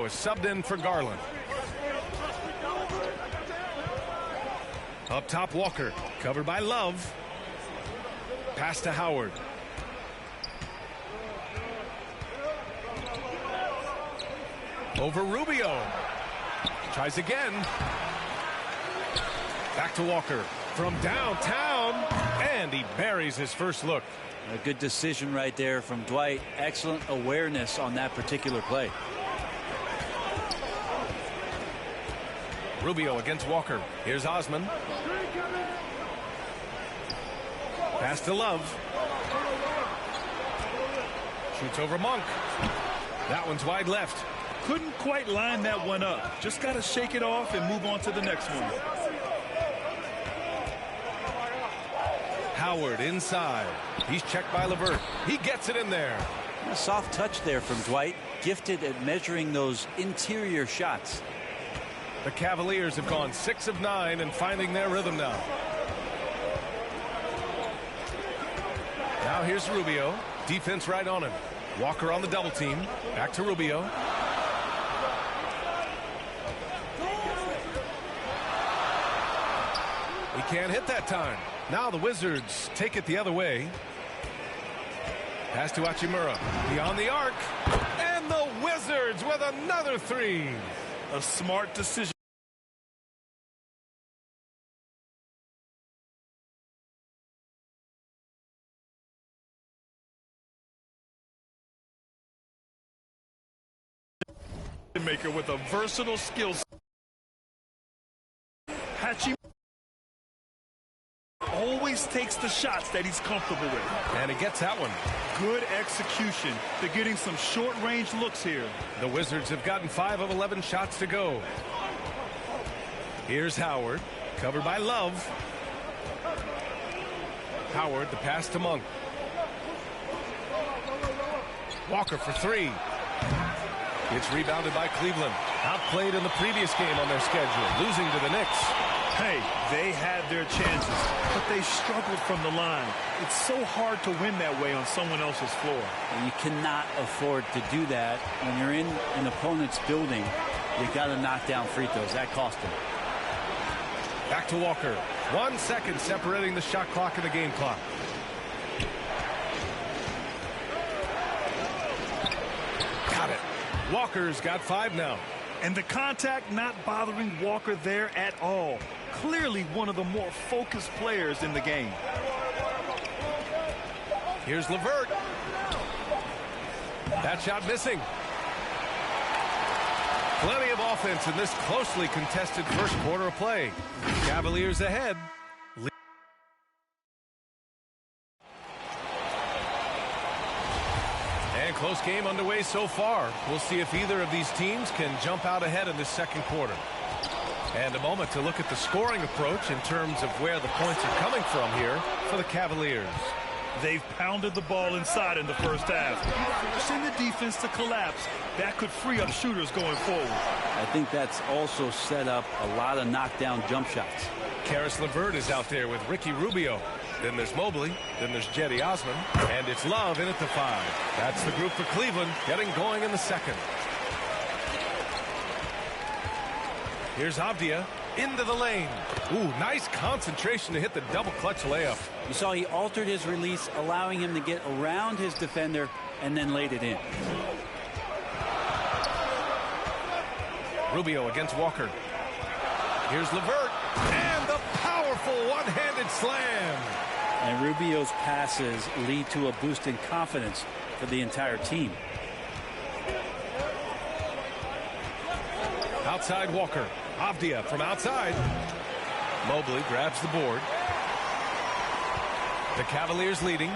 Was subbed in for Garland. Up top, Walker, covered by Love. Pass to Howard. Over Rubio. Tries again. Back to Walker from downtown, and he buries his first look. A good decision right there from Dwight. Excellent awareness on that particular play. Rubio against Walker. Here's Osman. Pass to Love. Shoots over Monk. That one's wide left. Couldn't quite line that one up. Just got to shake it off and move on to the next one. Howard inside. He's checked by LeVert. He gets it in there. A soft touch there from Dwight. Gifted at measuring those interior shots. The Cavaliers have gone 6 of 9 and finding their rhythm now. Now here's Rubio. Defense right on him. Walker on the double team. Back to Rubio. He can't hit that time. Now the Wizards take it the other way. Pass to Hachimura. Beyond the arc. And the Wizards with another three. A smart decision. Maker with a versatile skill set. Hachimura always takes the shots that he's comfortable with. And he gets that one. Good execution. They're getting some short-range looks here. The Wizards have gotten 5 of 11 shots to go. Here's Howard, covered by Love. Howard, the pass to Monk. Walker for 3. It's rebounded by Cleveland. Outplayed in the previous game on their schedule, losing to the Knicks. Hey, they had their chances, but they struggled from the line. It's so hard to win that way on someone else's floor. You cannot afford to do that when you're in an opponent's building. You got to knock down free throws. That cost him. Back to Walker. 1 second separating the shot clock and the game clock. Got it. Walker's got 5 now. And the contact not bothering Walker there at all. Clearly one of the more focused players in the game. Here's LeVert. That shot missing. Plenty of offense in this closely contested first quarter of play. Cavaliers ahead. And close game underway so far. We'll see if either of these teams can jump out ahead in this second quarter. And a moment to look at the scoring approach in terms of where the points are coming from here for the Cavaliers. They've pounded the ball inside in the first half, forcing the defense to collapse. That could free up shooters going forward. I think that's also set up a lot of knockdown jump shots. Caris LeVert is out there with Ricky Rubio. Then there's Mobley. Then there's Cedi Osman. And it's Love in at the 5. That's the group for Cleveland getting going in the second. Here's Avdia into the lane. Ooh, nice concentration to hit the double clutch layup. You saw he altered his release, allowing him to get around his defender and then laid it in. Rubio against Walker. Here's LeVert. And the powerful one-handed slam. And Rubio's passes lead to a boost in confidence for the entire team. Outside Walker. Avdia from outside. Mobley grabs the board. The Cavaliers leading.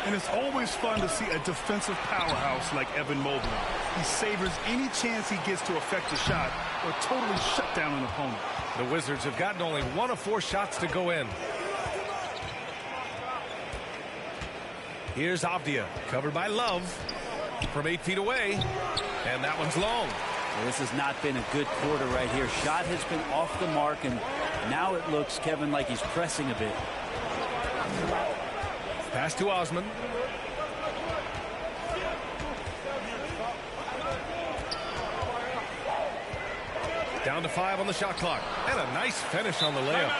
And it's always fun to see a defensive powerhouse like Evan Mobley. He savors any chance he gets to affect a shot or totally shut down an opponent. The Wizards have gotten only 1 of 4 shots to go in. Here's Avdia, covered by Love from 8 feet away. And that one's long. Well, this has not been a good quarter right here. Shot has been off the mark, and now it looks, Kevin, like he's pressing a bit. Pass to Osman. Down to 5 on the shot clock. And a nice finish on the layup.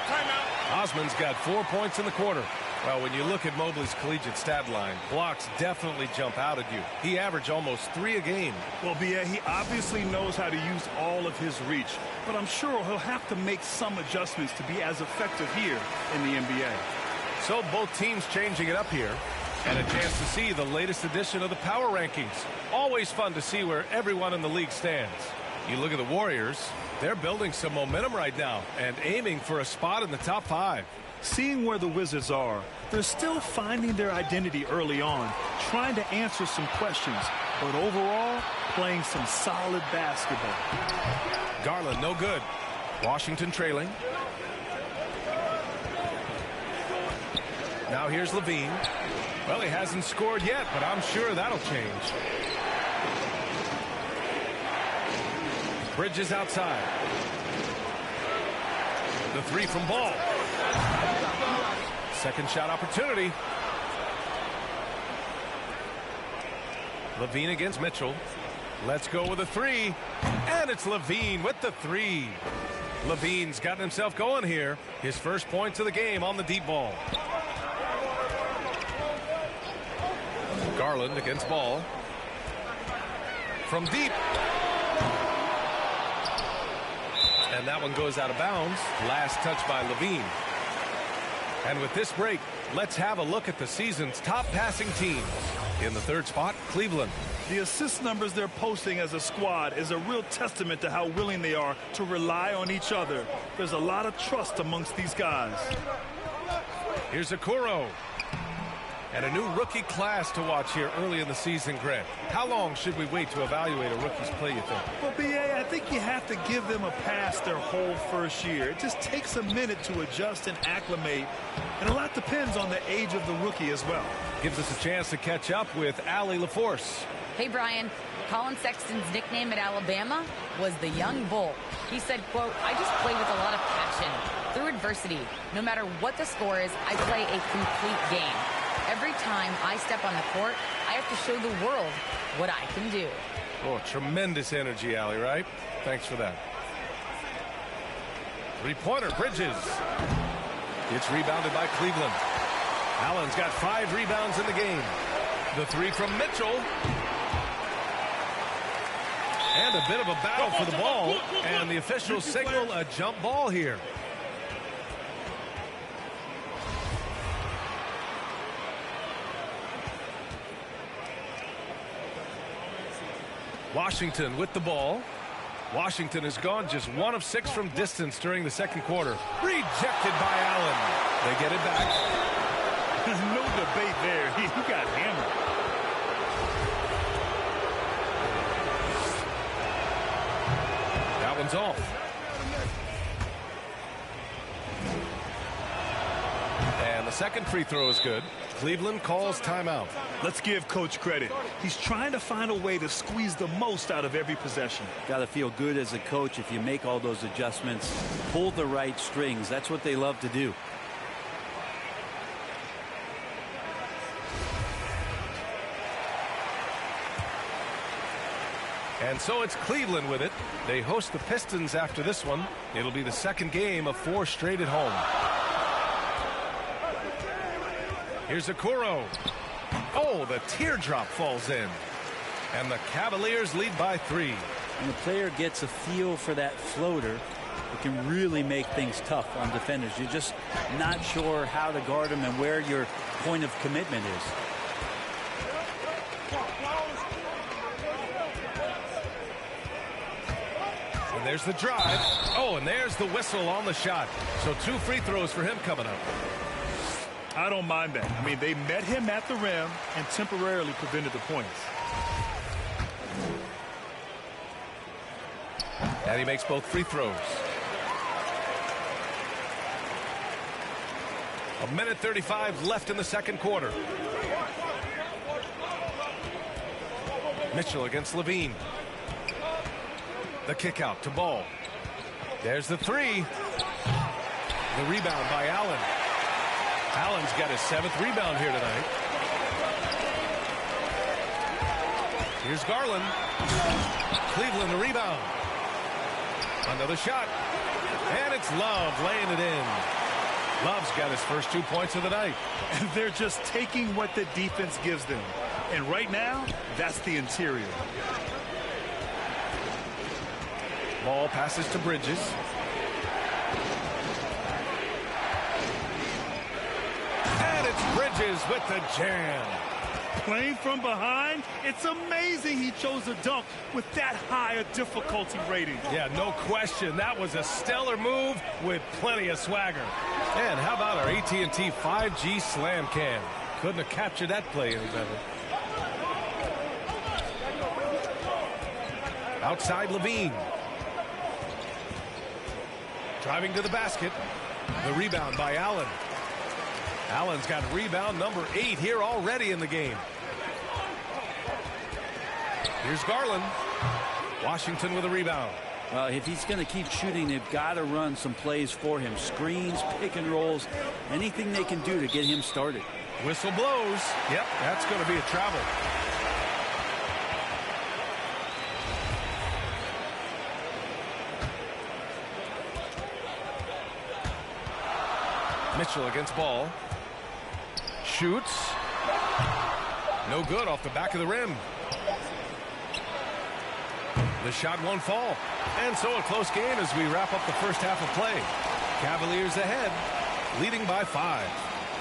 Osman's got 4 points in the quarter. Well, when you look at Mobley's collegiate stat line, blocks definitely jump out at you. He averaged almost 3 a game. Well, B.A., he obviously knows how to use all of his reach, but I'm sure he'll have to make some adjustments to be as effective here in the NBA. So both teams changing it up here. And a chance to see the latest edition of the power rankings. Always fun to see where everyone in the league stands. You look at the Warriors, they're building some momentum right now and aiming for a spot in the top 5. Seeing where the Wizards are, they're still finding their identity early on, trying to answer some questions, but overall, playing some solid basketball. Garland, no good. Washington trailing. Now here's Levine. Well, he hasn't scored yet, but I'm sure that'll change. Bridges outside. The 3 from Ball. Second shot opportunity. Levine against Mitchell. Let's go with a 3. And it's Levine with the 3. Levine's gotten himself going here. His first points of the game on the deep ball. Garland against Ball. From deep. And that one goes out of bounds. Last touch by Levine. And with this break, let's have a look at the season's top passing teams. In the third spot, Cleveland. The assist numbers they're posting as a squad is a real testament to how willing they are to rely on each other. There's a lot of trust amongst these guys. Here's Okoro. And a new rookie class to watch here early in the season, Greg. How long should we wait to evaluate a rookie's play, you think? Well, B.A., I think you have to give them a pass their whole first year. It just takes a minute to adjust and acclimate, and a lot depends on the age of the rookie as well. Gives us a chance to catch up with Allie LaForce. Hey, Brian. Colin Sexton's nickname at Alabama was the Young Bull. He said, quote, "I just play with a lot of passion. Through adversity, no matter what the score is, I play a complete game. Every time I step on the court, I have to show the world what I can do." Oh, tremendous energy, Allie, right? Thanks for that. Three-pointer, Bridges. It's rebounded by Cleveland. Allen's got 5 rebounds in the game. The 3 from Mitchell. And a bit of a battle for the ball. And the officials signal a jump ball here. Washington with the ball. Washington has gone just 1 of 6 from distance during the second quarter. Rejected by Allen. They get it back. There's no debate there. He got hammered. That one's off. And the second free throw is good. Cleveland calls timeout. Let's give Coach credit. He's trying to find a way to squeeze the most out of every possession. Got to feel good as a coach if you make all those adjustments, pull the right strings. That's what they love to do. And so it's Cleveland with it. They host the Pistons after this one. It'll be the second game of 4 straight at home. Here's Okoro. Oh, the teardrop falls in. And the Cavaliers lead by 3. When the player gets a feel for that floater, it can really make things tough on defenders. You're just not sure how to guard them and where your point of commitment is. And there's the drive. Oh, and there's the whistle on the shot. So 2 free throws for him coming up. I don't mind that. I mean, they met him at the rim and temporarily prevented the points. And he makes both free throws. 1:35 left in the second quarter. Mitchell against Levine. The kick out to Ball. There's the 3. The rebound by Allen. Allen's got his 7th rebound here tonight. Here's Garland. Cleveland the rebound. Another shot. And it's Love laying it in. Love's got his first 2 points of the night. And they're just taking what the defense gives them. And right now, that's the interior. Ball passes to Bridges. And it's Bridges with the jam. Playing from behind, it's amazing he chose a dunk with that high a difficulty rating. Yeah, no question. That was a stellar move with plenty of swagger. And how about our AT&T 5G Slam Cam? Couldn't have captured that play any better. Outside Levine. Driving to the basket. The rebound by Allen. Allen's got rebound number 8 here already in the game. Here's Garland. Washington with a rebound. Well, if he's going to keep shooting, they've got to run some plays for him. Screens, pick and rolls, anything they can do to get him started. Whistle blows. Yep, that's going to be a travel. Mitchell against Ball. Shoots. No good off the back of the rim. The shot won't fall. And so a close game as we wrap up the first half of play. Cavaliers ahead, leading by 5.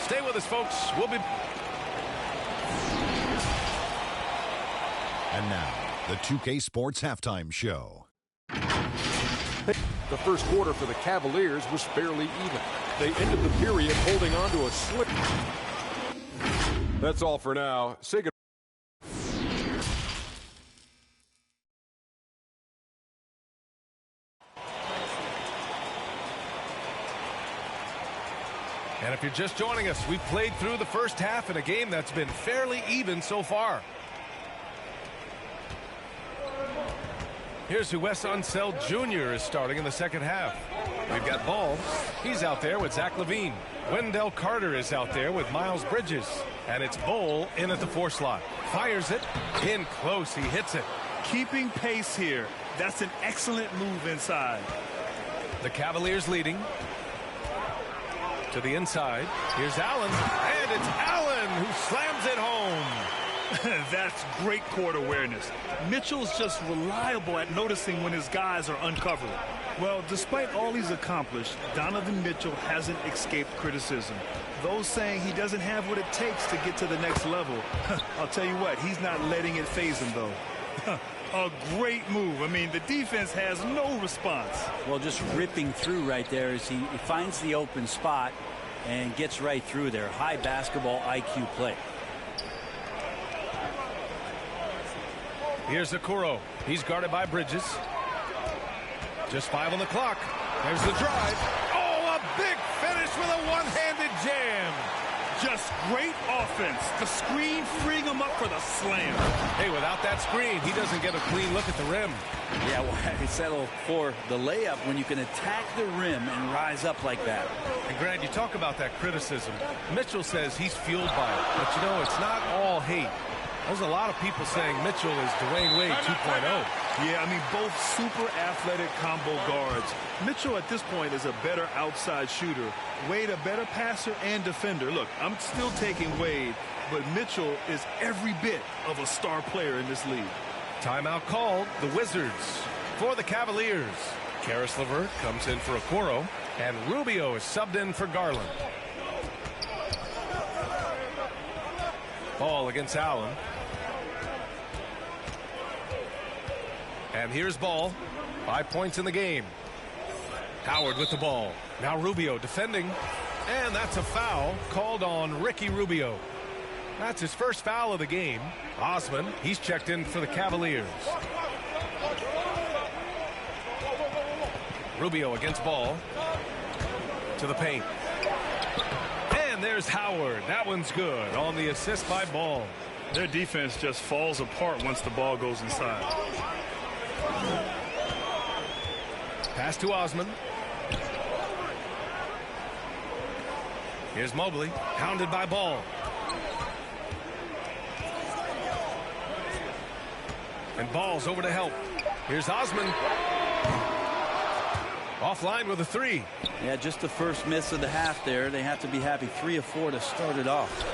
Stay with us, folks. We'll be... And now, the 2K Sports Halftime Show. The first quarter for the Cavaliers was fairly even. They ended the period holding on to a slip. That's all for now. Say goodbye. And if you're just joining us, we've played through the first half in a game that's been fairly even so far. Here's who Wes Unseld Jr. is starting in the second half. We've got Ball. He's out there with Zach LaVine. Wendell Carter is out there with Miles Bridges. And it's Bol in at the 4 slot. Fires it. In close. He hits it. Keeping pace here. That's an excellent move inside. The Cavaliers leading. To the inside. Here's Allen. And it's Allen who slams it home. That's great court awareness. Mitchell's just reliable at noticing when his guys are uncovered. Well, despite all he's accomplished, Donovan Mitchell hasn't escaped criticism. Those saying he doesn't have what it takes to get to the next level. I'll tell you what, he's not letting it faze him, though. A great move. I mean, the defense has no response. Well, just ripping through right there as he finds the open spot and gets right through there. High basketball IQ play. Here's Okoro. He's guarded by Bridges. Just 5 on the clock. There's the drive. Oh, a big finish with a one-handed jam. Just great offense. The screen freeing him up for the slam. Hey, without that screen, he doesn't get a clean look at the rim. Yeah, why settle for the layup when you can attack the rim and rise up like that? And Grant, you talk about that criticism. Mitchell says he's fueled by it. But, you know, it's not all hate. There's a lot of people saying Mitchell is Dwayne Wade 2.0. Yeah, I mean, both super athletic combo guards. Mitchell at this point is a better outside shooter. Wade a better passer and defender. Look, I'm still taking Wade, but Mitchell is every bit of a star player in this league. Timeout called. The Wizards for the Cavaliers. Karis LeVert comes in for Okoro, and Rubio is subbed in for Garland. Ball against Allen. And here's Ball. 5 points in the game. Howard with the ball. Now Rubio defending. And that's a foul called on Ricky Rubio. That's his first foul of the game. Osman, he's checked in for the Cavaliers. Rubio against Ball. To the paint. And there's Howard. That one's good on the assist by Ball. Their defense just falls apart once the ball goes inside. Pass to Osman. Here's Mobley, hounded by Ball. And Ball's over to help. Here's Osman. Offline with a three. Yeah, just the first miss of the half there. They have to be happy. 3 of 4 to start it off.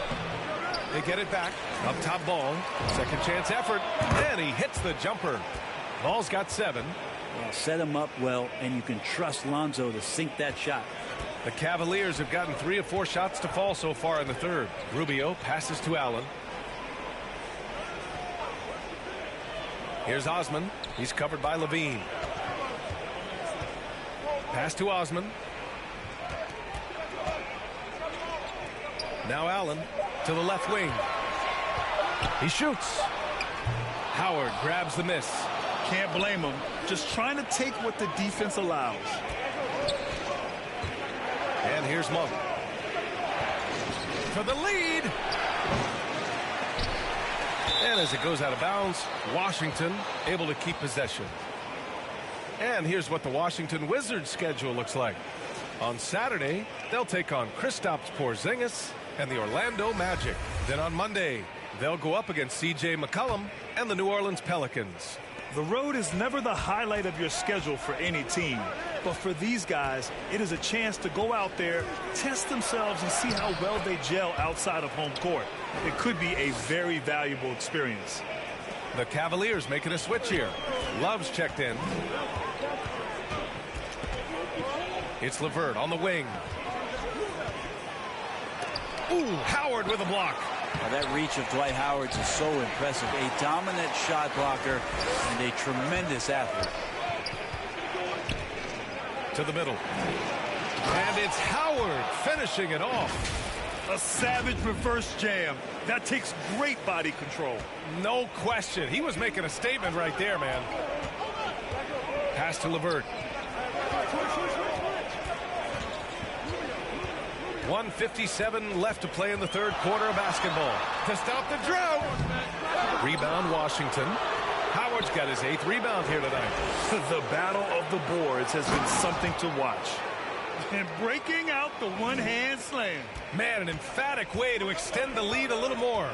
They get it back. Up top ball. Second chance effort. And he hits the jumper. Ball's got 7. Well, set him up well, and you can trust Lonzo to sink that shot. The Cavaliers have gotten 3 of 4 shots to fall so far in the third. Rubio passes to Allen. Here's Osman. He's covered by Levine. Pass to Osman. Now Allen to the left wing. He shoots. Howard grabs the miss. Can't blame him. Just trying to take what the defense allows. And here's Monk. For the lead. And as it goes out of bounds, Washington able to keep possession. And here's what the Washington Wizards schedule looks like. On Saturday, they'll take on Kristaps Porzingis and the Orlando Magic. Then on Monday, they'll go up against C.J. McCollum and the New Orleans Pelicans. The road is never the highlight of your schedule for any team. But for these guys, it is a chance to go out there, test themselves, and see how well they gel outside of home court. It could be a very valuable experience. The Cavaliers making a switch here. Love's checked in. It's LeVert on the wing. Ooh, Howard with a block. Now that reach of Dwight Howard is so impressive. A dominant shot blocker and a tremendous athlete. To the middle. And it's Howard finishing it off. A savage reverse jam. That takes great body control. No question. He was making a statement right there, man. Pass to LeVert. 1:57 left to play in the third quarter of basketball. To stop the drought. Rebound Washington. Howard's got his 8th rebound here tonight. The battle of the boards has been something to watch. And breaking out the one-hand slam. Man, an emphatic way to extend the lead a little more.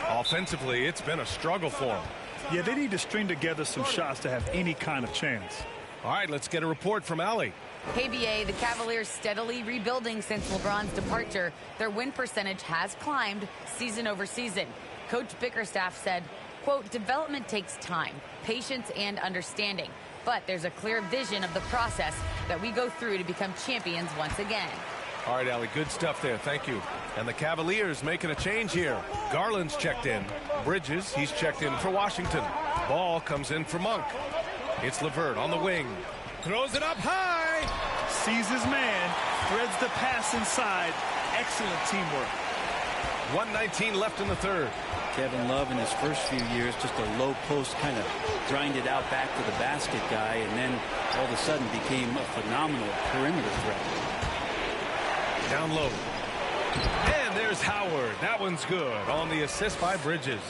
Offensively, it's been a struggle for him. Yeah, they need to string together some shots to have any kind of chance. All right, let's get a report from Allie. Hey, BA, the Cavaliers steadily rebuilding since LeBron's departure. Their win percentage has climbed season over season. Coach Bickerstaff said, quote, development takes time, patience, and understanding. But there's a clear vision of the process that we go through to become champions once again. All right, Allie, good stuff there. Thank you. And the Cavaliers making a change here. Garland's checked in. Bridges, he's checked in for Washington. Ball comes in for Monk. It's LeVert on the wing. Throws it up high. Sees his man. Threads the pass inside. Excellent teamwork. 1:19 left in the third. Kevin Love in his first few years, just a low post kind of grinded out back to the basket guy, and then all of a sudden became a phenomenal perimeter threat. Down low. And there's Howard. That one's good on the assist by Bridges.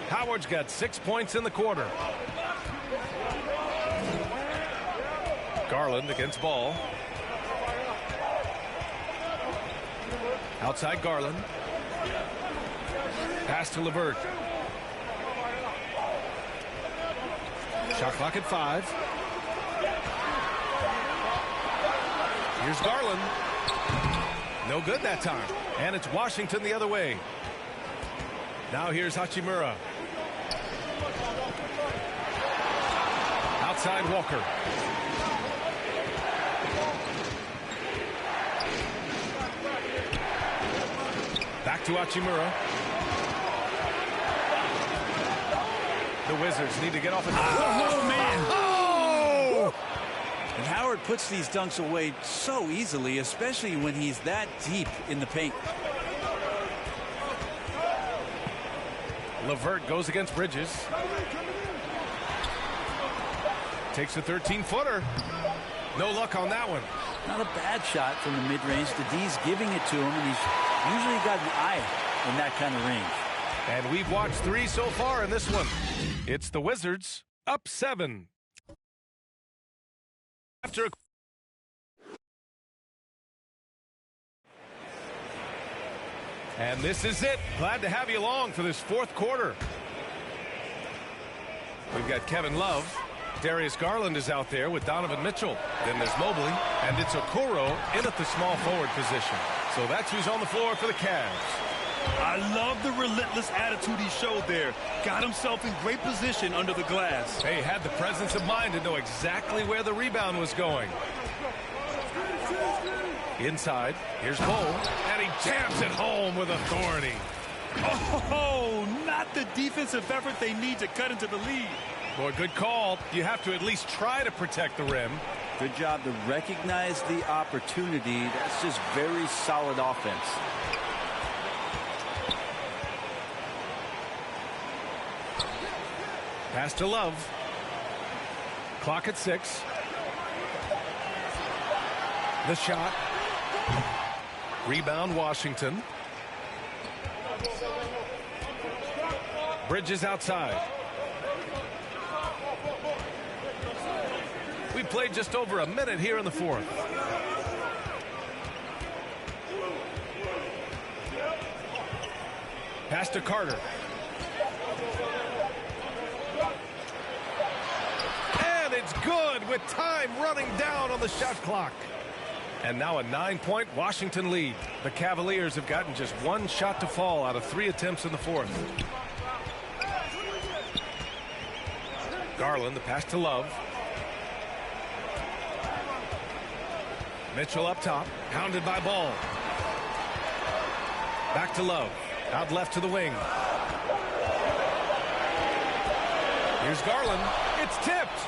Howard's got 6 points in the quarter. Garland against Ball. Outside Garland. Pass to LeVert. Shot clock at 5. Here's Garland. No good that time. And it's Washington the other way. Now here's Hachimura. Outside Walker. Back to Hachimura. The Wizards need to get off it. Oh, man. Oh! And Howard puts these dunks away so easily, especially when he's that deep in the paint. LeVert goes against Bridges. Takes a 13-footer. No luck on that one. Not a bad shot from the mid-range. The D's giving it to him, and he's usually got an eye in that kind of range. And we've watched 3 so far in this one. It's the Wizards up 7. After and this is it. Glad to have you along for this fourth quarter. We've got Kevin Love. Darius Garland is out there with Donovan Mitchell. Then there's Mobley, and it's Okoro in at the small forward position. So that's who's on the floor for the Cavs. I love the relentless attitude he showed there. Got himself in great position under the glass. Hey, had the presence of mind to know exactly where the rebound was going. Inside, here's Cole, and he jams it home with authority. Oh, not the defensive effort they need to cut into the lead. Boy, good call. You have to at least try to protect the rim. Good job to recognize the opportunity. That's just very solid offense. Pass to Love. Clock at 6. The shot. Rebound, Washington. Bridges outside. We played just over a minute here in the fourth. Pass to Carter. And it's good with time running down on the shot clock. And now a 9-point Washington lead. The Cavaliers have gotten just one shot to fall out of 3 attempts in the fourth. Garland, the pass to Love. Mitchell up top, pounded by Ball. Back to Love, out left to the wing. Here's Garland, it's tipped.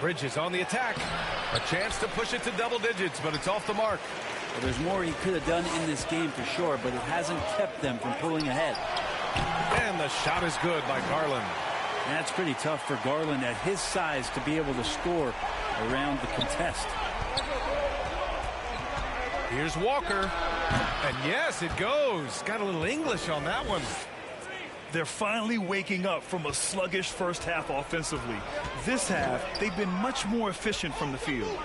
Bridges on the attack. A chance to push it to double digits, but it's off the mark. Well, there's more he could have done in this game for sure, but it hasn't kept them from pulling ahead. And the shot is good by Garland. That's pretty tough for Garland at his size to be able to score around the contest. Here's Walker. And yes, it goes. Got a little English on that one. They're finally waking up from a sluggish first half offensively. This half, they've been much more efficient from the field.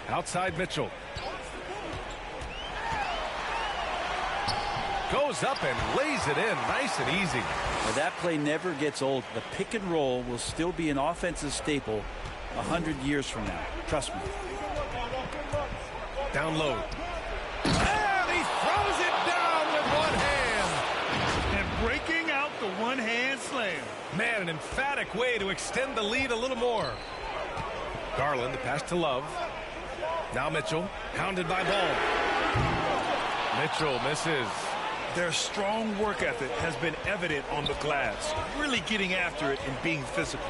Outside Mitchell. Goes up and lays it in nice and easy. Well, that play never gets old. The pick and roll will still be an offensive staple 100 years from now. Trust me. Down low. And he throws it down with one hand. And breaking out the one-hand slam. Man, an emphatic way to extend the lead a little more. Garland, the pass to Love. Now Mitchell, hounded by Ball. Mitchell misses. Their strong work ethic has been evident on the glass, really getting after it and being physical.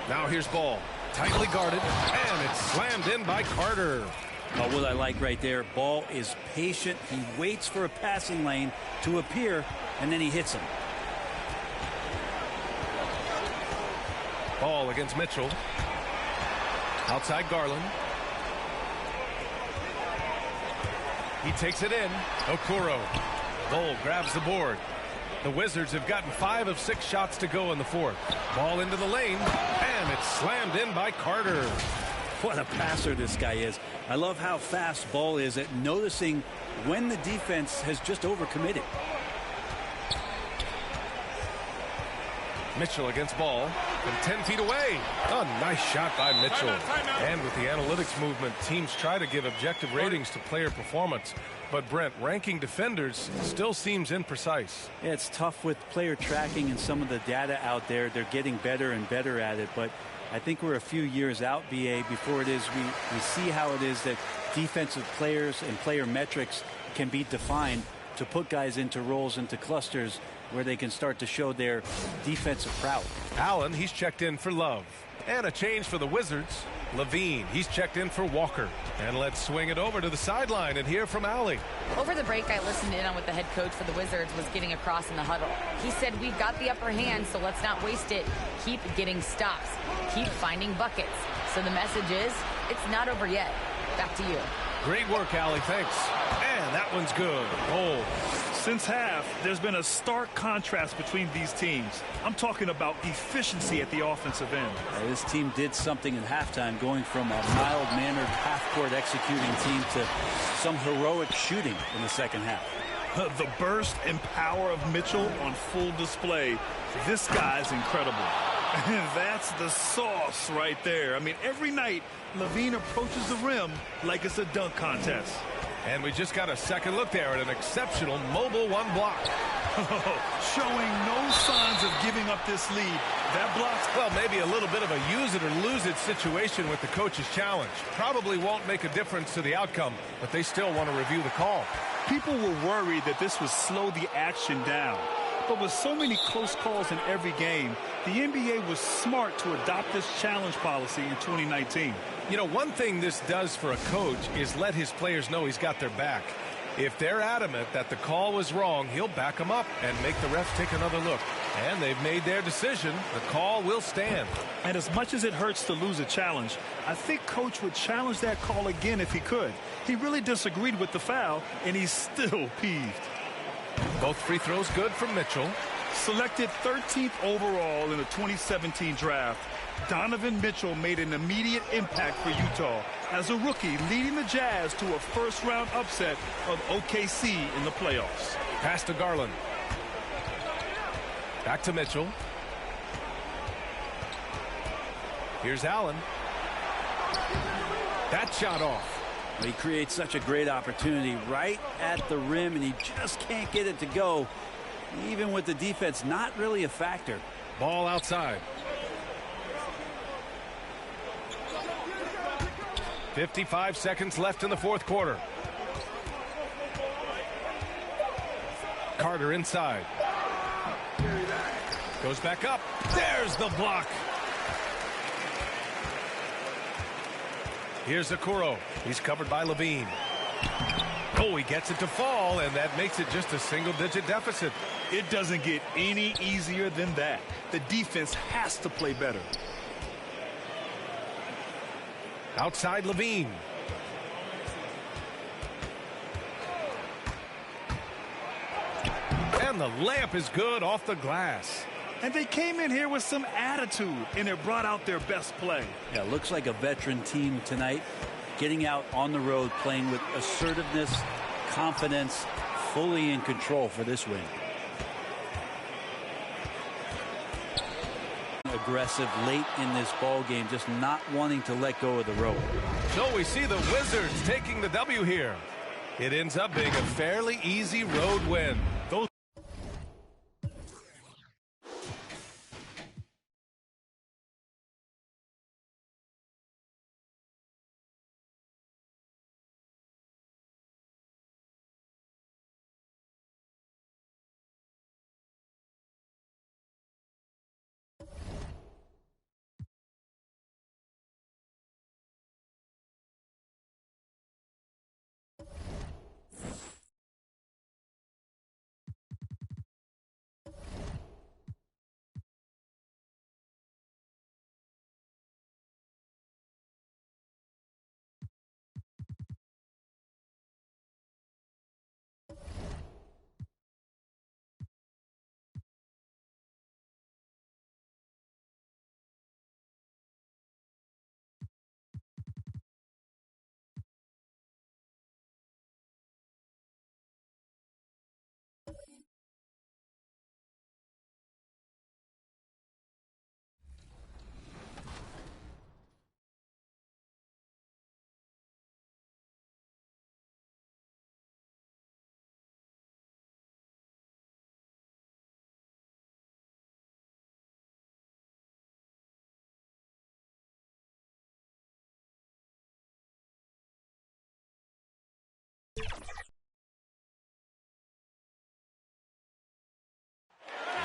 Now here's Ball, tightly guarded, and it's slammed in by Carter. Oh, what I like right there, Ball is patient. He waits for a passing lane to appear, and then he hits him. Ball against Mitchell. Outside Garland. He takes it in. Okoro. Ball grabs the board. The Wizards have gotten 5 of 6 shots to go in the fourth. Ball into the lane, and it's slammed in by Carter. What a passer this guy is. I love how fast Ball is at noticing when the defense has just overcommitted. Mitchell against Ball from 10 feet away. A nice shot by Mitchell. And with the analytics movement, teams try to give objective ratings to player performance. But Brent, ranking defenders still seems imprecise. Yeah, it's tough with player tracking and some of the data out there. They're getting better and better at it. But I think we're a few years out, BA, before it is we see how it is that defensive players and player metrics can be defined to put guys into roles, into clusters, where they can start to show their defensive prowess. Allen, he's checked in for Love. And a change for the Wizards. Levine, he's checked in for Walker. And let's swing it over to the sideline and hear from Allie. Over the break, I listened in on what the head coach for the Wizards was getting across in the huddle. He said, we've got the upper hand, so let's not waste it. Keep getting stops. Keep finding buckets. So the message is, it's not over yet. Back to you. Great work, Allie. Thanks. And that one's good. Goal. Since half, there's been a stark contrast between these teams. I'm talking about efficiency at the offensive end. This team did something in halftime, going from a mild-mannered half-court executing team to some heroic shooting in the second half. The burst and power of Mitchell on full display. This guy's incredible. That's the sauce right there. I mean, every night, LaVine approaches the rim like it's a dunk contest. And we just got a second look there at an exceptional mobile one block. Showing no signs of giving up this lead. That blocks. Well, maybe a little bit of a use it or lose it situation with the coach's challenge. Probably won't make a difference to the outcome, but they still want to review the call. People were worried that this would slow the action down. But with so many close calls in every game, the NBA was smart to adopt this challenge policy in 2019. You know, one thing this does for a coach is let his players know he's got their back. If they're adamant that the call was wrong, he'll back them up and make the refs take another look. And they've made their decision. The call will stand. And as much as it hurts to lose a challenge, I think Coach would challenge that call again if he could. He really disagreed with the foul, and he's still peeved. Both free throws good from Mitchell. Selected 13th overall in the 2017 draft, Donovan Mitchell made an immediate impact for Utah as a rookie, leading the Jazz to a first-round upset of OKC in the playoffs. Pass to Garland. Back to Mitchell. Here's Allen. That shot off. He creates such a great opportunity right at the rim, and he just can't get it to go. Even with the defense not really a factor. Ball outside. 55 seconds left in the fourth quarter. Carter inside. Goes back up. There's the block. Here's Okoro. He's covered by LaVine. Oh, he gets it to fall, and that makes it just a single-digit deficit. It doesn't get any easier than that. The defense has to play better. Outside LaVine. And the layup is good off the glass. And they came in here with some attitude, and it brought out their best play. Yeah, looks like a veteran team tonight, getting out on the road, playing with assertiveness, confidence, fully in control for this win. Aggressive late in this ball game, just not wanting to let go of the rope. So we see the Wizards taking the W here. It ends up being a fairly easy road win. Those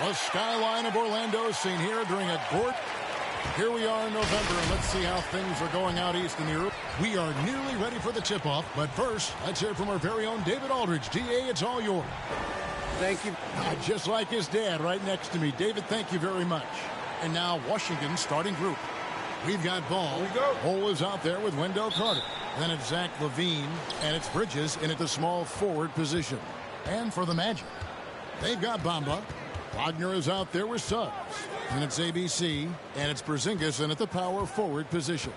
The skyline of Orlando is seen here during a court. Here we are in November, and let's see how things are going out east in Europe. We are nearly ready for the tip-off, but first, let's hear from our very own David Aldridge. DA, it's all yours. Thank you. Just like his dad right next to me. David, thank you very much. And now Washington's starting group. We've got Ball. Here we go. Ball is out there with Wendell Carter. Then it's Zach LaVine, and it's Bridges in at the small forward position. And for the Magic, they've got Bamba. Wagner is out there with Suggs. And it's ABC, and it's Porzingis in at the power forward position.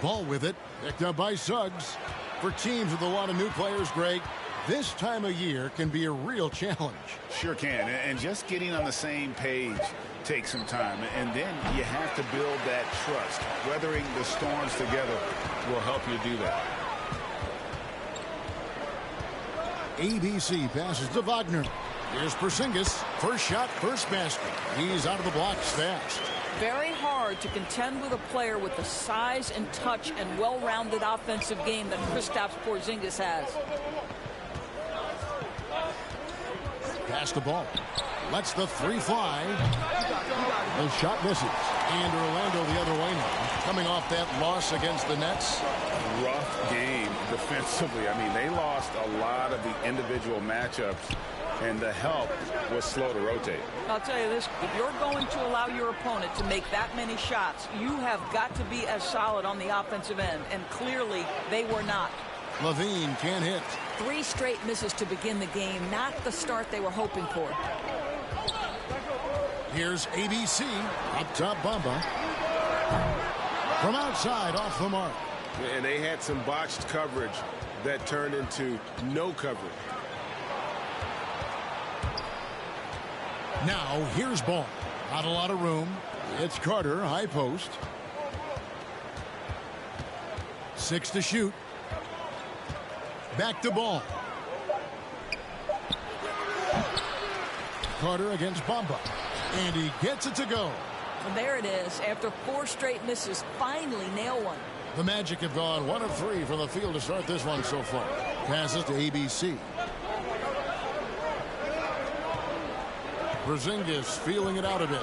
Ball with it, picked up by Suggs. For teams with a lot of new players, Greg, this time of year can be a real challenge. Sure can, and just getting on the same page takes some time, and then you have to build that trust. Weathering the storms together will help you do that. ABC passes to Wagner. Here's Porzingis. First shot, first basket. He's out of the blocks fast. Very hard to contend with a player with the size and touch and well-rounded offensive game that Kristaps Porzingis has. Pass the ball. Lets the three fly. The shot misses. And Orlando the other way now. Coming off that loss against the Nets. Rough game defensively. I mean, they lost a lot of the individual matchups, and the help was slow to rotate. I'll tell you this, if you're going to allow your opponent to make that many shots, you have got to be as solid on the offensive end, and clearly they were not. Levine can't hit. 3 straight misses to begin the game, not the start they were hoping for. Here's ABC, up top Bamba. From outside, off the mark. And they had some botched coverage that turned into no coverage. Now, here's Ball. Not a lot of room. It's Carter, high post. 6 to shoot. Back to Ball. Carter against Bamba. And he gets it to go. And there it is. After 4 straight misses, finally nail one. The Magic have gone 1 of 3 from the field to start this one so far. Passes to ABC. Porzingis feeling it out a bit.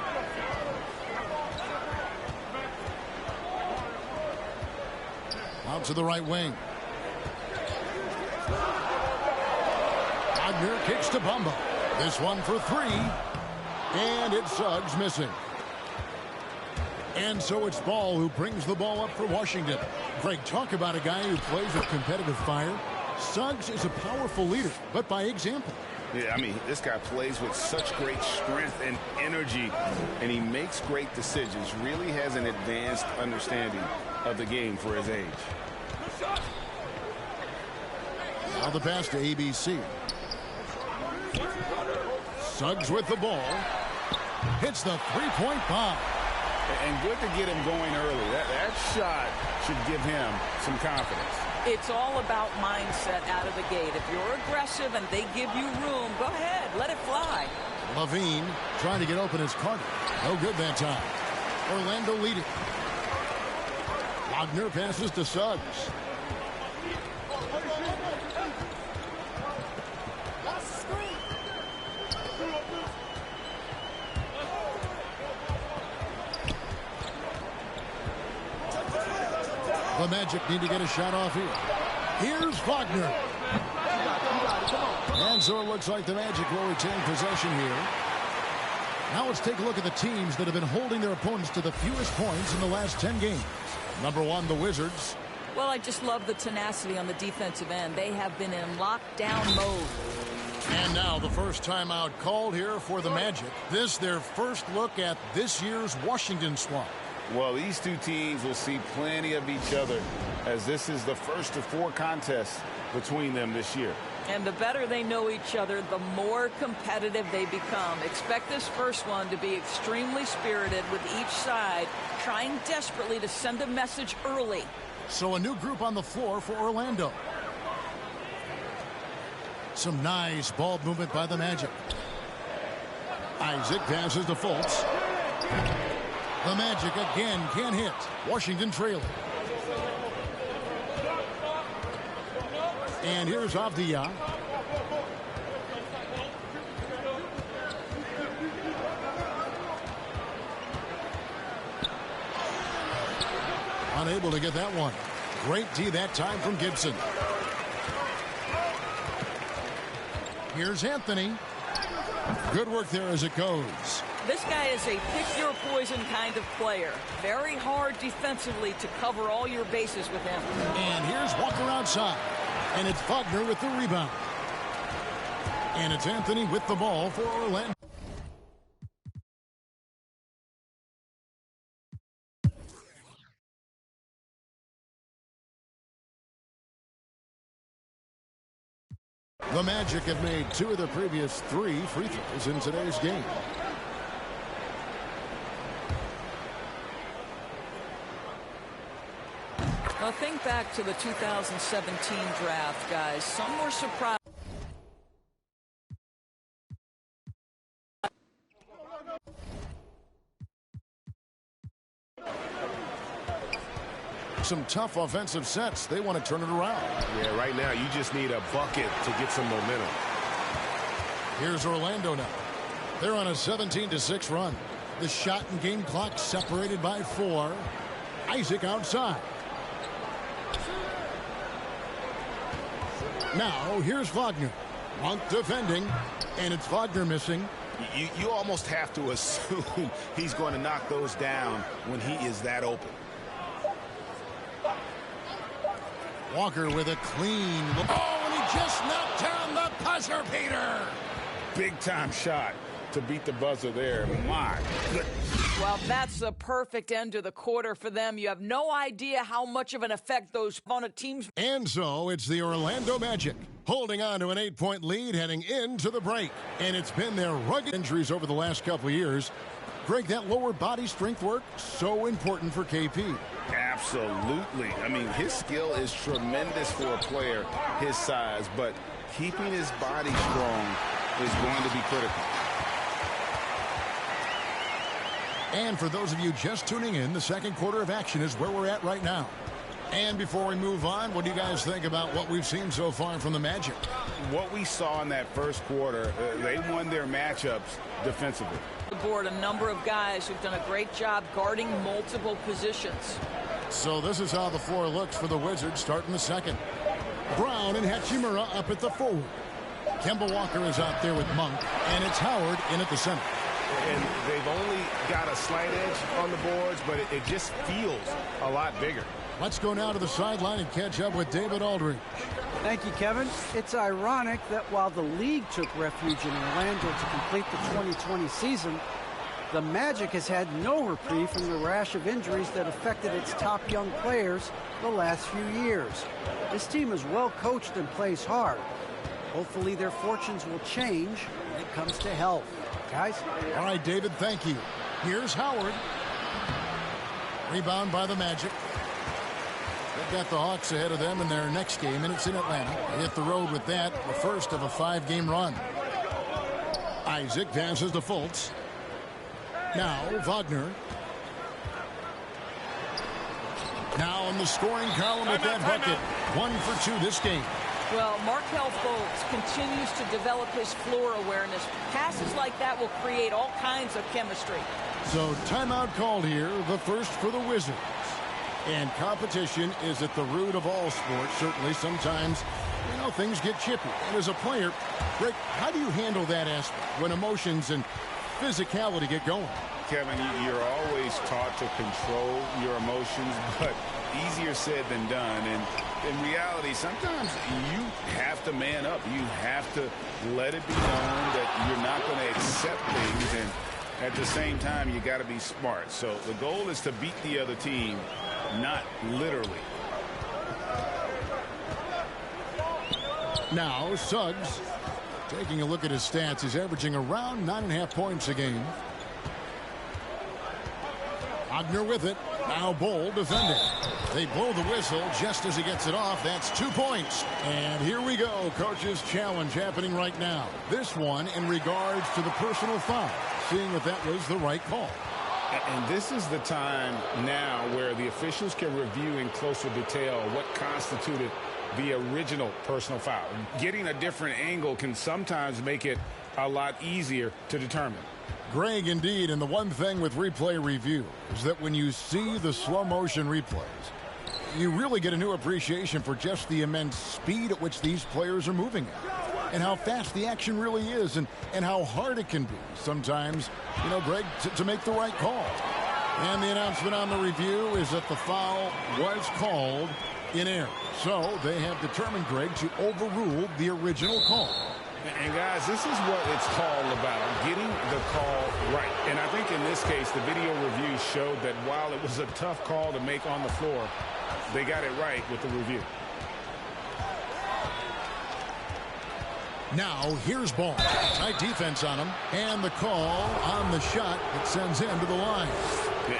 Out to the right wing. Wagner kicks to Bamba. This one for 3. And it's Suggs missing. And so it's Ball who brings the ball up for Washington. Greg, talk about a guy who plays with competitive fire. Suggs is a powerful leader, but by example. Yeah, I mean, this guy plays with such great strength and energy, and he makes great decisions, really has an advanced understanding of the game for his age. Now the pass to ABC. Suggs with the ball. Hits the three-point bomb. And good to get him going early. That shot should give him some confidence. It's all about mindset out of the gate. If you're aggressive and they give you room, go ahead, let it fly. Levine trying to get open as Carter. No good that time. Orlando leading. Wagner passes to Suggs. The Magic need to get a shot off here. Here's Wagner. And so it looks like the Magic will retain possession here. Now let's take a look at the teams that have been holding their opponents to the fewest points in the last 10 games. Number 1, the Wizards. Well, I just love the tenacity on the defensive end. They have been in lockdown mode. And now the first timeout called here for the Magic. This their first look at this year's Washington squad. Well, these two teams will see plenty of each other, as this is the first of 4 contests between them this year. And the better they know each other, the more competitive they become. Expect this first one to be extremely spirited, with each side trying desperately to send a message early. So a new group on the floor for Orlando. Some nice ball movement by the Magic. Isaac passes to Fultz. The Magic again can't hit. Washington trailing. And here's Avdia. Unable to get that one. Great D that time from Gibson. Here's Anthony. Good work there as it goes. This guy is a pick-your-poison kind of player. Very hard defensively to cover all your bases with him. And here's Walker outside. And it's Wagner with the rebound. And it's Anthony with the ball for Orlando. The Magic have made 2 of the previous 3 free throws in today's game. Well, think back to the 2017 draft, guys. Some were surprised. Some tough offensive sets. They want to turn it around. Yeah, right now you just need a bucket to get some momentum. Here's Orlando now. They're on a 17-6 run. The shot and game clock separated by 4. Isaac outside. Now here's Wagner. Monk defending, and it's Wagner missing. You almost have to assume he's going to knock those down when he is that open. Walker with a clean look. Oh, and he just knocked down the buzzer beater. Big time shot to beat the buzzer there. My goodness. Well, that's the perfect end to the quarter for them. You have no idea how much of an effect those on a team's. And so it's the Orlando Magic holding on to an 8-point lead heading into the break. And it's been their rugged injuries over the last couple of years. Greg, that lower body strength work, so important for KP. Absolutely. I mean, his skill is tremendous for a player his size, but keeping his body strong is going to be critical. And for those of you just tuning in, the second quarter of action is where we're at right now. And before we move on, what do you guys think about what we've seen so far from the Magic? What we saw in that first quarter, they won their matchups defensively. The board, a number of guys who've done a great job guarding multiple positions. So this is how the floor looks for the Wizards starting the second. Brown and Hachimura up at the forward. Kemba Walker is out there with Monk, and it's Howard in at the center. And they've only got a slight edge on the boards, but it just feels a lot bigger. Let's go now to the sideline and catch up with David Aldridge. Thank you, Kevin. It's ironic that while the league took refuge in Orlando to complete the 2020 season, the Magic has had no reprieve from the rash of injuries that affected its top young players the last few years. This team is well coached and plays hard. Hopefully their fortunes will change when it comes to health. Guys? All right, David, thank you. Here's Howard. Rebound by the Magic. They've got the Hawks ahead of them in their next game, and it's in Atlanta. They hit the road with that, the first of a 5-game run. Isaac passes to Fultz. Now, Wagner. Now in the scoring column with that bucket. 1 for 2 this game. Well, Markelle Fultz continues to develop his floor awareness. Passes like that will create all kinds of chemistry. So timeout called here, the first for the Wizards. And competition is at the root of all sports. Certainly sometimes, things get chippy. And as a player, Rick, how do you handle that aspect when emotions and physicality get going? Kevin, you're always taught to control your emotions, but easier said than done. And in reality, sometimes you have to man up. You have to let it be known that you're not going to accept things. And at the same time, you got to be smart. So the goal is to beat the other team, not literally. Now, Suggs, taking a look at his stats, he's averaging around 9.5 points a game. Wagner with it. Now Bol defending. They blow the whistle just as he gets it off. That's 2 points. And here we go. Coach's challenge happening right now. This one in regards to the personal foul. Seeing if that was the right call. And this is the time now where the officials can review in closer detail what constituted the original personal foul. Getting a different angle can sometimes make it a lot easier to determine. Greg, indeed, and the one thing with replay review is that when you see the slow motion replays, you really get a new appreciation for just the immense speed at which these players are moving at, and how fast the action really is, and how hard it can be sometimes, Greg, to make the right call. And the announcement on the review is that the foul was called in error. So they have determined, Greg, to overrule the original call. And guys, this is what it's all about, getting the call right. And I think in this case, the video review showed that while it was a tough call to make on the floor, they got it right with the review. Now here's Ball. Tight defense on him. And the call on the shot that sends him to the line.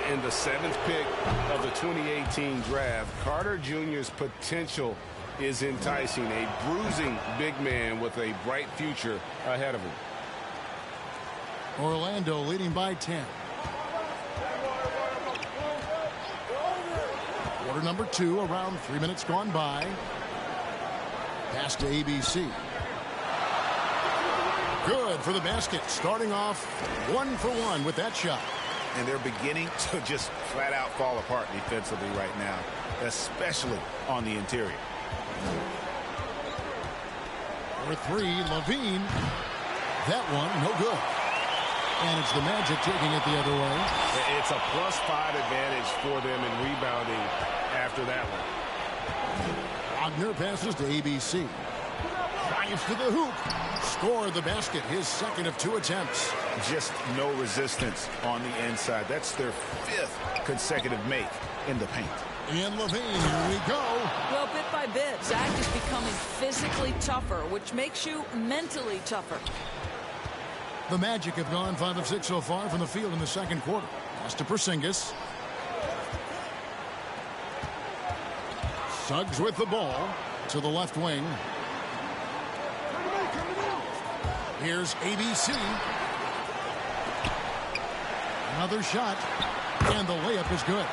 In the 7th pick of the 2018 draft, Carter Jr.'s potential is enticing. A bruising big man with a bright future ahead of him. Orlando leading by 10. Quarter number 2, around 3 minutes gone by. Pass to ABC. Good for the basket. Starting off 1 for 1 with that shot. And they're beginning to just flat out fall apart defensively right now, especially on the interior. For 3, Levine. That one, no good. And it's the Magic taking it the other way. It's a +5 advantage for them in rebounding after that one. Wagner passes to ABC. Drives to the hoop. Scored the basket, his second of 2 attempts. Just no resistance on the inside. That's their 5th consecutive make in the paint. And Levine, here we go. Well, bit by bit, Zach is becoming physically tougher, which makes you mentally tougher. The Magic have gone 5 of 6 so far from the field in the second quarter. Pass to Porzingis. Suggs with the ball to the left wing. Here's ABC. Another shot. And the layup is good.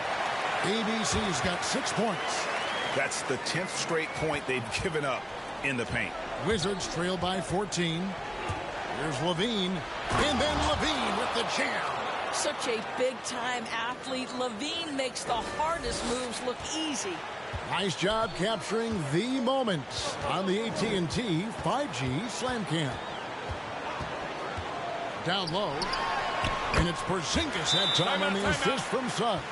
ABC's got 6 points. That's the 10th straight point they've given up in the paint. Wizards trail by 14. Here's Levine. And then Levine with the jam. Such a big-time athlete. Levine makes the hardest moves look easy. Nice job capturing the moment on the AT&T 5G Slam Cam. Down low. And it's Porzingis that time on the assist from Suggs.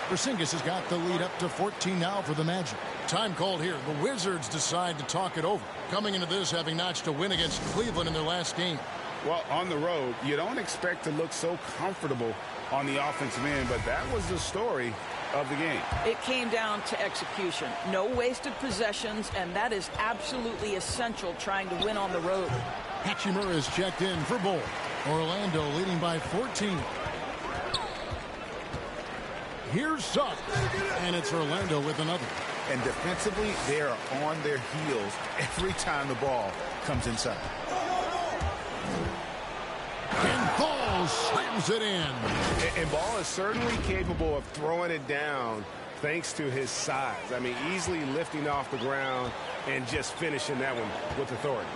Porzingis has got the lead up to 14 now for the Magic. Time called here. The Wizards decide to talk it over. Coming into this having notched a win against Cleveland in their last game. Well, on the road, you don't expect to look so comfortable on the offensive end, but that was the story of the game. It came down to execution. No wasted possessions, and that is absolutely essential trying to win on the road. Hachimura is checked in for Bol. Orlando leading by 14. Here's Suggs. And it's Orlando with another. And defensively, they are on their heels every time the ball comes inside. And Ball slams it in. And Ball is certainly capable of throwing it down thanks to his size. I mean, easily lifting off the ground and just finishing that one with authority.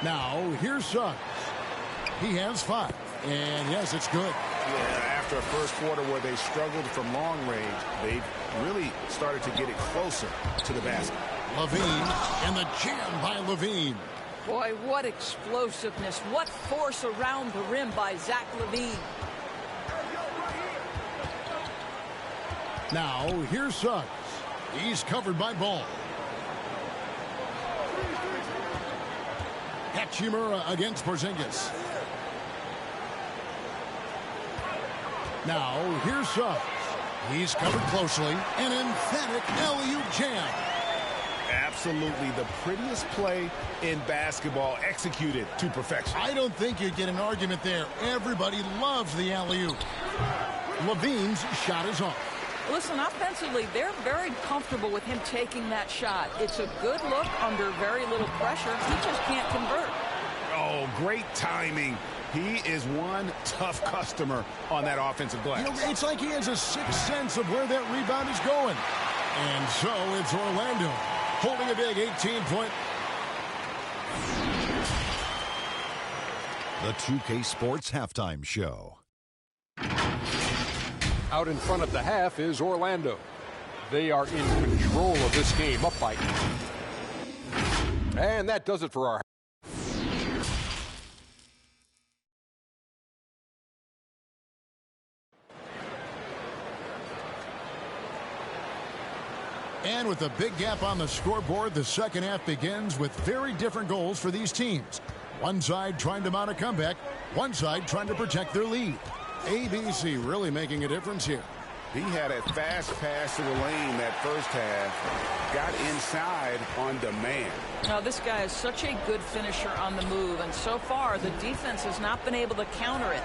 Now, here's Suggs. He has 5. And yes, it's good. Yeah, after a first quarter where they struggled from long range, they really started to get it closer to the basket. Levine, and the jam by Levine. Boy, what explosiveness. What force around the rim by Zach LaVine. Now, here's Suggs. He's covered by Ball. Hachimura against Porzingis. Now, here's Suggs. He's covered closely. An emphatic alley-oop jam. Absolutely the prettiest play in basketball, executed to perfection. I don't think you'd get an argument there. Everybody loves the alley-oop. Levine's shot is off. Listen, offensively, they're very comfortable with him taking that shot. It's a good look under very little pressure. He just can't convert. Oh, great timing. He is one tough customer on that offensive glass. You know, it's like he has a sixth sense of where that rebound is going. And so it's Orlando holding a big 18-point. The 2K Sports Halftime Show. Out in front of the half is Orlando. They are in control of this game, up by 8. And that does it for our. And with a big gap on the scoreboard, the second half begins with very different goals for these teams. One side trying to mount a comeback, one side trying to protect their lead. ABC really making a difference here. He had a fast pass to the lane that first half, got inside on demand. Now, this guy is such a good finisher on the move, and so far the defense has not been able to counter it.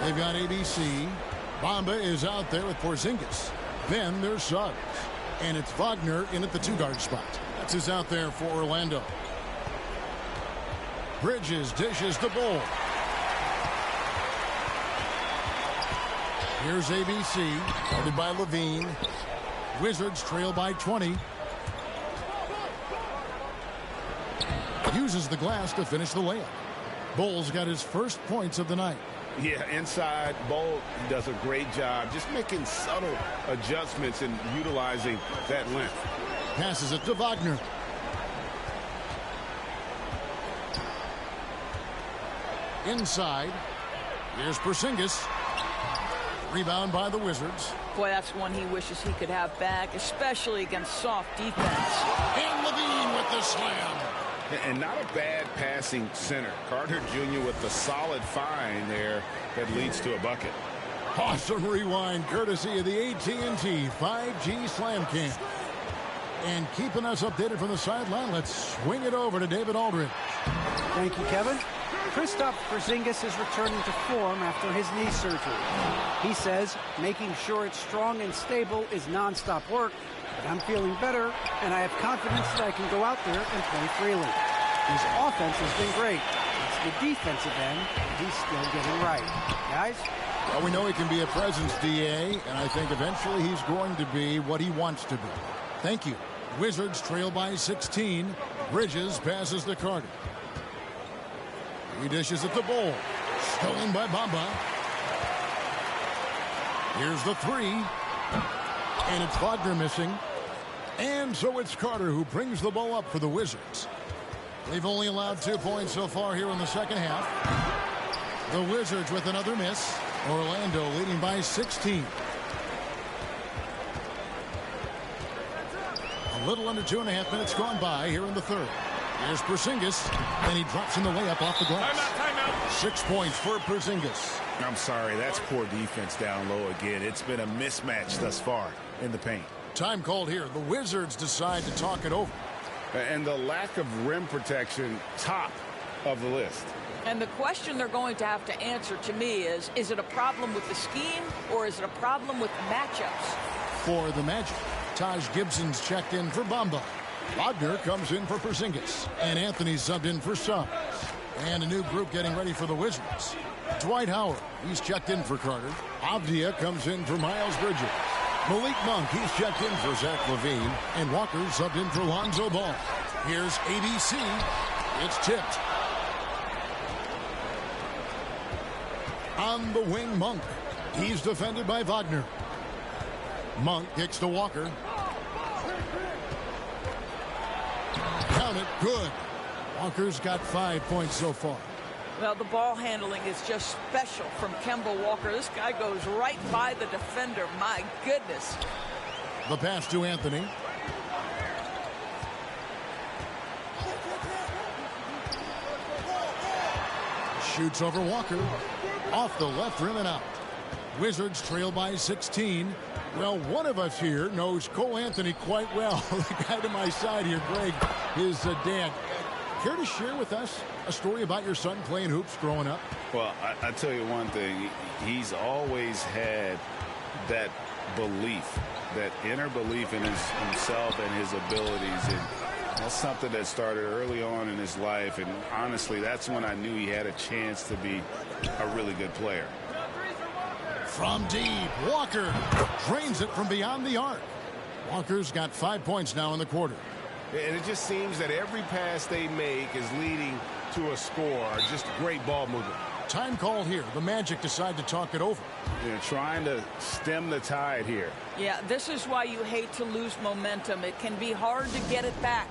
They've got ABC. Bamba is out there with Porzingis. Then there's Suggs. And it's Wagner in at the 2-guard spot. That's who's out there for Orlando. Bridges dishes the ball. Here's ABC, guarded by Levine. Wizards trail by 20. Uses the glass to finish the layup. Bull's got his first points of the night. Yeah, inside, Bull does a great job just making subtle adjustments and utilizing that length. Passes it to Wagner. Inside. Here's Porzingis. Rebound by the Wizards. Boy, that's one he wishes he could have back, especially against soft defense. And Levine with the slam. And not a bad passing center. Carter Jr. with the solid find there that leads to a bucket. Awesome rewind courtesy of the AT&T 5G Slam Cam. And keeping us updated from the sideline, let's swing it over to David Aldridge. Thank you, Kevin. Kristaps Porzingis is returning to form after his knee surgery. He says making sure it's strong and stable is nonstop work, but I'm feeling better, and I have confidence that I can go out there and play freely. His offense has been great. It's the defensive end he's still getting right. Guys? Well, we know he can be a presence, DA, and I think eventually he's going to be what he wants to be. Thank you. Wizards trail by 16. Bridges passes to Carter. He dishes at the ball. Stolen by Bamba. Here's the 3. And it's Wagner missing. And so it's Carter who brings the ball up for the Wizards. They've only allowed 2 points so far here in the second half. The Wizards with another miss. Orlando leading by 16. A little under 2.5 minutes gone by here in the third. Here's Porzingis, and he drops in the layup off the glass. Timeout. 6 points for Porzingis. I'm sorry, that's poor defense down low again. It's been a mismatch thus far in the paint. Time called here. The Wizards decide to talk it over. And the lack of rim protection, top of the list. And the question they're going to have to answer to me is it a problem with the scheme or is it a problem with matchups? For the Magic, Taj Gibson's checked in for Bamba. Wagner comes in for Porzingis. And Anthony subbed in for Suggs. And a new group getting ready for the Wizards. Dwight Howard, he's checked in for Carter. Avdia comes in for Miles Bridges. Malik Monk, he's checked in for Zach LaVine. And Walker subbed in for Lonzo Ball. Here's ABC. It's tipped. On the wing, Monk. He's defended by Wagner. Monk kicks to Walker. Count it. Good. Walker's got 5 points so far. Well, the ball handling is just special from Kemba Walker. This guy goes right by the defender. My goodness. The pass to Anthony. Shoots over Walker. Off the left rim and out. Wizards trail by 16. Well, one of us here knows Cole Anthony quite well. The guy to my side here, Greg, is dad. Care to share with us a story about your son playing hoops growing up? Well, I tell you one thing. He's always had that belief, that inner belief in himself and his abilities. And that's something that started early on in his life. And honestly, that's when I knew he had a chance to be a really good player. From deep, Walker drains it from beyond the arc. Walker's got 5 points now in the quarter. And it just seems that every pass they make is leading to a score. Just great ball movement. Time called here. The Magic decide to talk it over. They're trying to stem the tide here. Yeah, this is why you hate to lose momentum. It can be hard to get it back.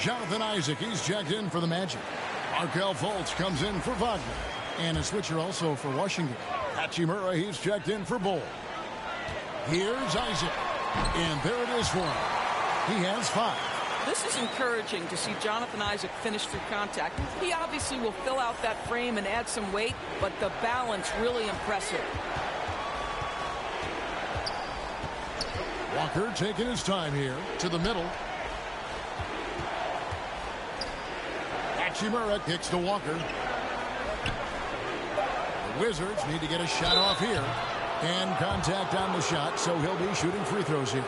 Jonathan Isaac, he's checked in for the Magic. Markelle Fultz comes in for Wagner. And a switcher also for Washington. Hachimura, he's checked in for Bull. Here's Isaac. And there it is for him. He has 5. This is encouraging to see Jonathan Isaac finish through contact. He obviously will fill out that frame and add some weight, but the balance really impressive. Walker taking his time here to the middle. Hachimura kicks to Walker. The Wizards need to get a shot off here. And contact on the shot, so he'll be shooting free throws here.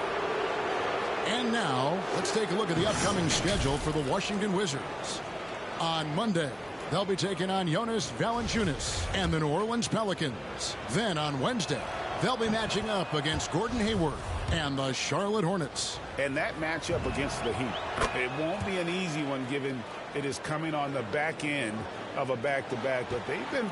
And now, let's take a look at the upcoming schedule for the Washington Wizards. On Monday, they'll be taking on Jonas Valanciunas and the New Orleans Pelicans. Then on Wednesday, they'll be matching up against Gordon Hayward and the Charlotte Hornets. And that matchup against the Heat, it won't be an easy one given it is coming on the back end of a back-to-back, but they've been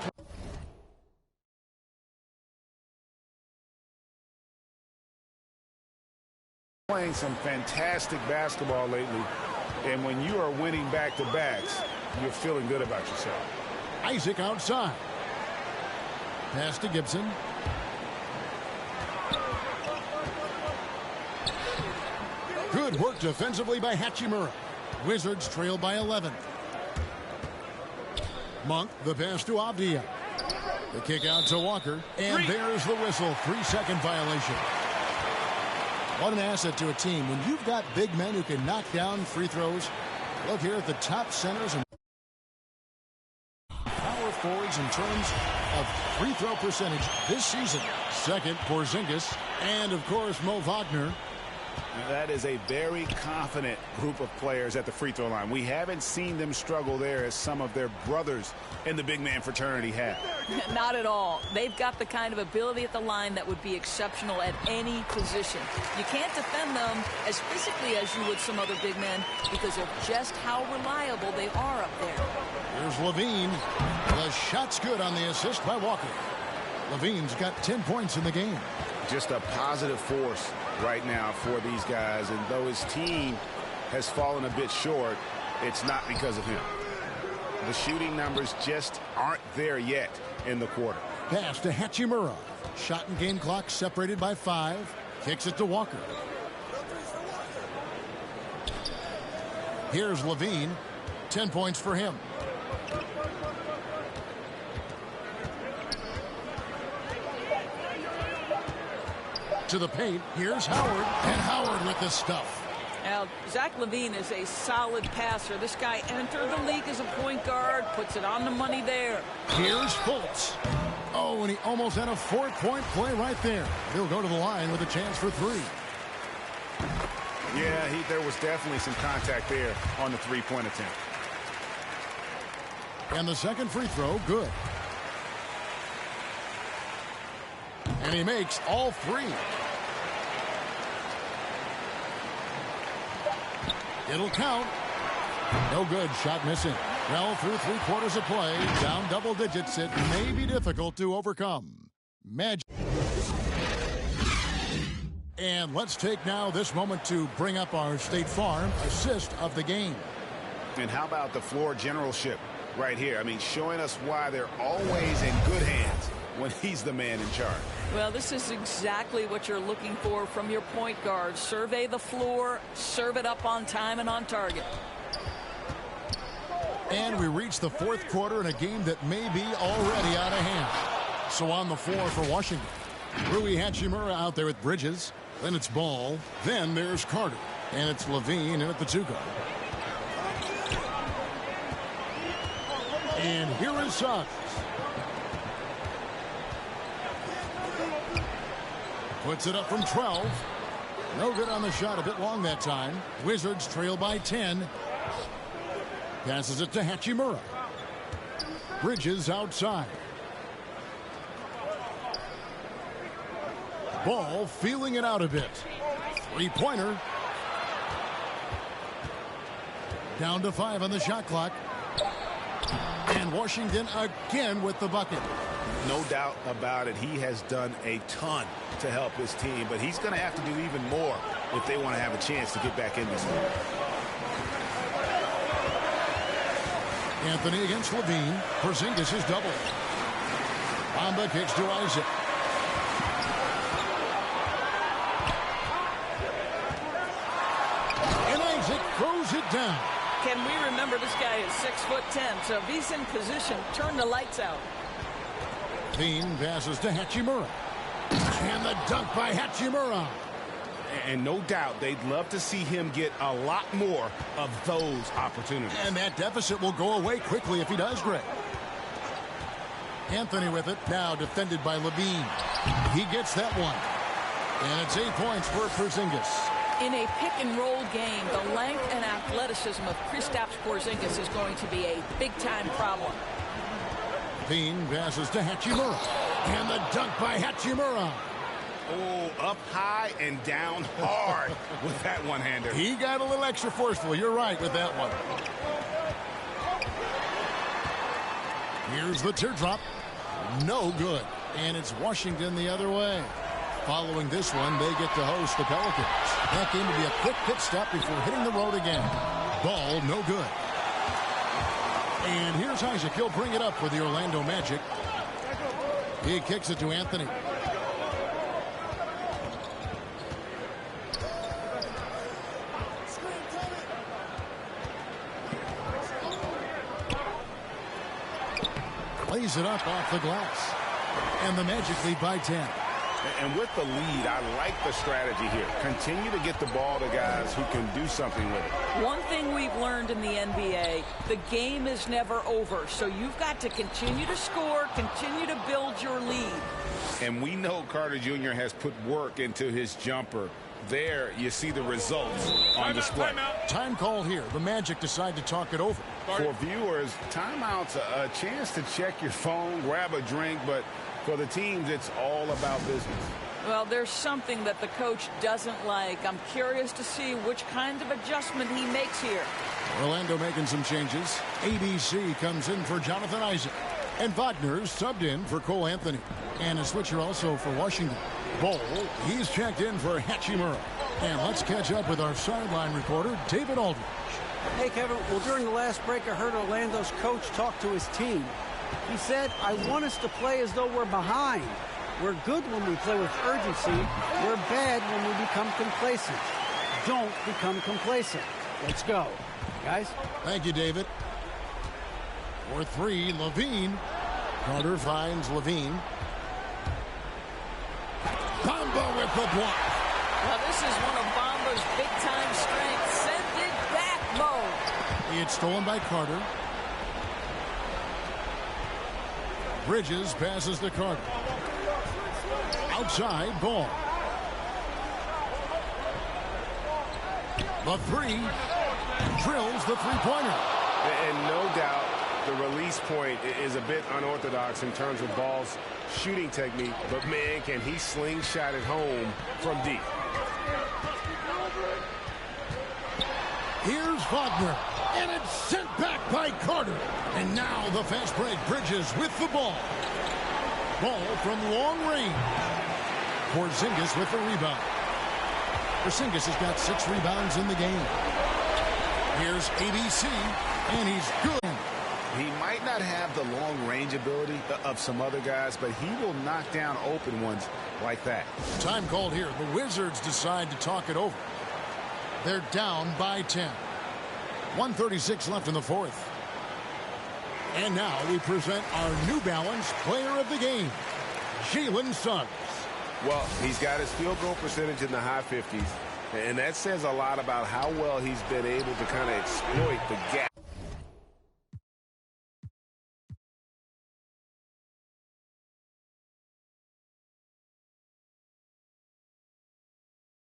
playing some fantastic basketball lately, and when you are winning back-to-backs, you're feeling good about yourself. Isaac outside. Pass to Gibson. Good work defensively by Hachimura. Wizards trail by 11. Monk, the pass to Avdia. The kick out to Walker, and there's the whistle. 3-second violation. What an asset to a team when you've got big men who can knock down free throws. Look here at the top centers and power forwards in terms of free throw percentage this season. Second, Porzingis, and of course Mo Wagner. That is a very confident group of players at the free throw line. We haven't seen them struggle there as some of their brothers in the big man fraternity have. Not at all. They've got the kind of ability at the line that would be exceptional at any position. You can't defend them as physically as you would some other big men because of just how reliable they are up there. Here's Levine. The shot's good on the assist by Walker. Levine's got 10 points in the game. Just a positive force right now for these guys, and though his team has fallen a bit short, it's not because of him. The shooting numbers just aren't there yet in the quarter. Pass to Hachimura. Shot and game clock separated by 5. Kicks it to Walker. Here's Levine. 10 points for him. To the paint. Here's Howard. And Howard with the stuff. Now, Zach LaVine is a solid passer. This guy entered the league as a point guard, puts it on the money there. Here's Fultz. Oh, and he almost had a 4-point play right there. He'll go to the line with a chance for 3. Yeah, there was definitely some contact there on the 3-point attempt. And the second free throw, good. And he makes all 3. It'll count. No good. Shot missing. Well, through 3 quarters of play, down double digits, it may be difficult to overcome. Magic. And let's take now this moment to bring up our State Farm assist of the game. And how about the floor generalship right here? I mean, showing us why they're always in good hands when he's the man in charge. Well, this is exactly what you're looking for from your point guard. Survey the floor, serve it up on time and on target. And we reach the 4th quarter in a game that may be already out of hand. So on the floor for Washington, Rui Hachimura out there with Bridges. Then it's Ball. Then there's Carter. And it's Levine in at the 2 guard. And here is Suggs. Puts it up from 12. No good on the shot. A bit long that time. Wizards trail by 10. Passes it to Hachimura. Bridges outside. Ball feeling it out a bit. 3-pointer. Down to 5 on the shot clock. And Washington again with the bucket. No doubt about it. He has done a ton to help his team, but he's going to have to do even more if they want to have a chance to get back in this game. Anthony against Levine. Porzingis is doubled. Bamba kicks to Isaac. And Isaac throws it down. Can we remember this guy is 6'10", so if he's in position, turn the lights out. Bean passes to Hachimura. And the dunk by Hachimura. And no doubt they'd love to see him get a lot more of those opportunities. And that deficit will go away quickly if he does, Greg. Anthony with it, now defended by Levine. He gets that one. And it's 8 points for Porzingis. In a pick-and-roll game, the length and athleticism of Kristaps Porzingis is going to be a big-time problem. Bean passes to Hachimura. And the dunk by Hachimura. Oh, up high and down hard with that one-hander. He got a little extra forceful. You're right with that one. Here's the teardrop. No good. And it's Washington the other way. Following this one, they get to host the Pelicans. That game will be a quick pit stop before hitting the road again. Ball no good. And here's Isaac. He'll bring it up for the Orlando Magic. He kicks it to Anthony. Plays it up off the glass. And the Magic lead by 10. And with the lead, I like the strategy here. Continue to get the ball to guys who can do something with it. One thing we've learned in the NBA, the game is never over. So you've got to continue to score, continue to build your lead. And we know Carter Jr. has put work into his jumper. There you see the results on display. Time called here. The Magic decide to talk it over. For viewers, timeout's a chance to check your phone, grab a drink, but for the teams, it's all about business. Well, there's something that the coach doesn't like. I'm curious to see which kind of adjustment he makes here. Orlando making some changes. ABC comes in for Jonathan Isaac. And Wagner's subbed in for Cole Anthony. And a switcher also for Washington. Ball, he's checked in for Hachimura. And let's catch up with our sideline reporter, David Aldridge. Hey, Kevin. Well, during the last break, I heard Orlando's coach talk to his team. He said, I want us to play as though we're behind. We're good when we play with urgency. We're bad when we become complacent. Don't become complacent. Let's go. Guys? Thank you, David. For three, Levine. Carter finds Levine. Bamba with the block. Well, this is one of Bamba's big-time strengths. Send it back mode. It's stolen by Carter. Bridges passes to Carter. Outside, Ball. The three. Drills the three-pointer. And no doubt the release point is a bit unorthodox in terms of Ball's shooting technique. But, man, can he slingshot it home from deep. Here's Wagner. And it's sent back by Carter. And now the fast break. Bridges with the ball. Ball from long range. Porzingis with the rebound. Porzingis has got 6 rebounds in the game. Here's ABC, and he's good. He might not have the long range ability of some other guys, but he will knock down open ones like that. Time called here. The Wizards decide to talk it over. They're down by 10. 1:36 left in the fourth. And now we present our New Balance player of the game, Jalen Suggs. Well, he's got his field goal percentage in the high 50s, and that says a lot about how well he's been able to kind of exploit the gap.